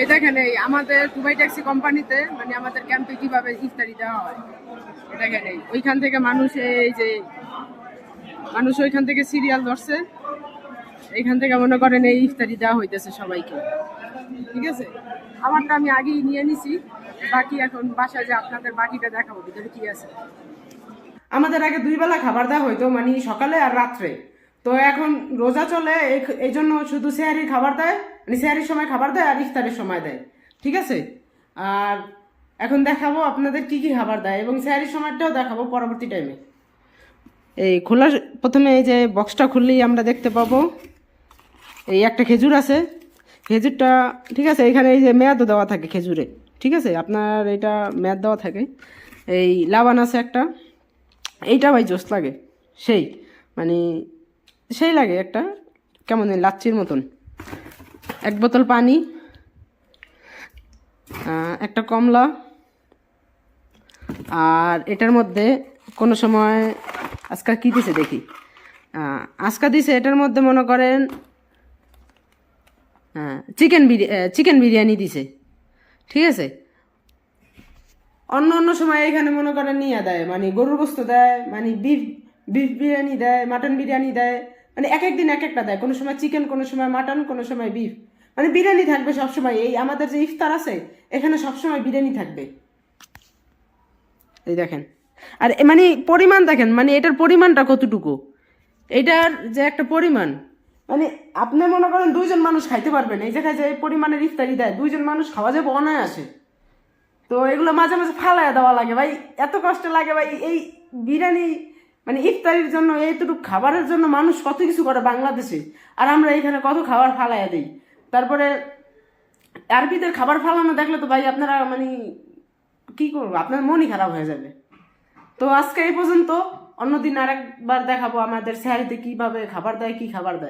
এই দেখেন, এই আমাদের দুবাই ট্যাক্সি কোম্পানিতে মানে আমাদের ক্যাম্পে কিভাবে ইফতারি দেওয়া হয়। এই দেখেন, এই ওইখান থেকে মানুষ, এই যে মানুষ ওইখান থেকে সিরিয়াল ধরছে, এইখান থেকে মনে করেন এই ইফতারি দেওয়া হইতেছে সবাইকে। ঠিক আছে, আমারটা আমি আগেই নিয়ে নিছি, বাকি এখন বাসায় যে আপনাদের বাকিটা দেখাবো ভিতরে কি আছে। আমাদের আগে 2 বেলা খাবার দেওয়া হইতো, মানে সকালে আর রাত্রে। তো এখন রোজা চলে, এই জন্য শুধু সেহারির খাবার দেয়, মানে সেহারির সময় খাবার দেয় আর ইফতারের সময় দেয়। ঠিক আছে, আর এখন দেখাবো আপনাদের কি কি খাবার দেয় এবং সেহারির সময়টাও দেখাবো পরবর্তী টাইমে। এই খোলা, প্রথমে এই যে বক্সটা খুললেই আমরা দেখতে পাবো এই একটা খেজুর আছে। খেজুরটা ঠিক আছে, এখানে এই যে মেয়াদও দেওয়া থাকে খেজুরে। ঠিক আছে, আপনার এটা মেয়াদ দেওয়া থাকে। এই লাবান আছে একটা, এইটা ভাই জোস লাগে, সেই মানে সেই লাগে একটা, কেমন লাচ্ছির মতন। 1 বোতল পানি, একটা কমলা, আর এটার মধ্যে কোনো সময় আজকা কী দিছে দেখি, আজকা দিছে এটার মধ্যে মনে করেন চিকেন বিরিয়ানি দিছে। ঠিক আছে, অন্য অন্য সময় এখানে মনে করেন নিয়ে দেয়, মানে গরুর গোস্ত দেয়, মানে বিফ বিফ বিরিয়ানি দেয়, মাটন বিরিয়ানি দেয়, মানে এক এক দিন এক একটা দেয়। কোনো সময় চিকেন, কোনো সময় মাটন, কোনো সময় বিফ, মানে বিরিয়ানি থাকবে সবসময়। এই আমাদের যে ইফতার আছে এখানে সবসময় বিরিয়ানি থাকবে। এই দেখেন, আর মানে পরিমাণ দেখেন, মানে এটার পরিমাণটা কতটুকু, এটার যে একটা পরিমাণ, মানে আপনি মনে করেন 2 জন মানুষ খাইতে পারবেন। এই জায়গায় যে পরিমাণের ইফতারি দেয় 2 জন মানুষ খাওয়া যাবে অনায়াসে। তো এগুলো মাঝে মাঝে ফালায় দেওয়া লাগে ভাই, এত কষ্ট লাগে ভাই। এই বিরিয়ানি মানে ইফতারির জন্য, এইটুকু খাবারের জন্য মানুষ কত কিছু করে বাংলাদেশে, আর আমরা এখানে কত খাবার ফালাইয়া দিই। তারপরে আরবিদের খাবার ফালানো দেখলে তো ভাই আপনারা মানে কি করবো, আপনার মনই খারাপ হয়ে যাবে। তো আজকে এই পর্যন্ত, অন্যদিন আরেকবার দেখাবো আমাদের স্যারিতে কিভাবে খাবার দেয়, কি খাবার দেয়।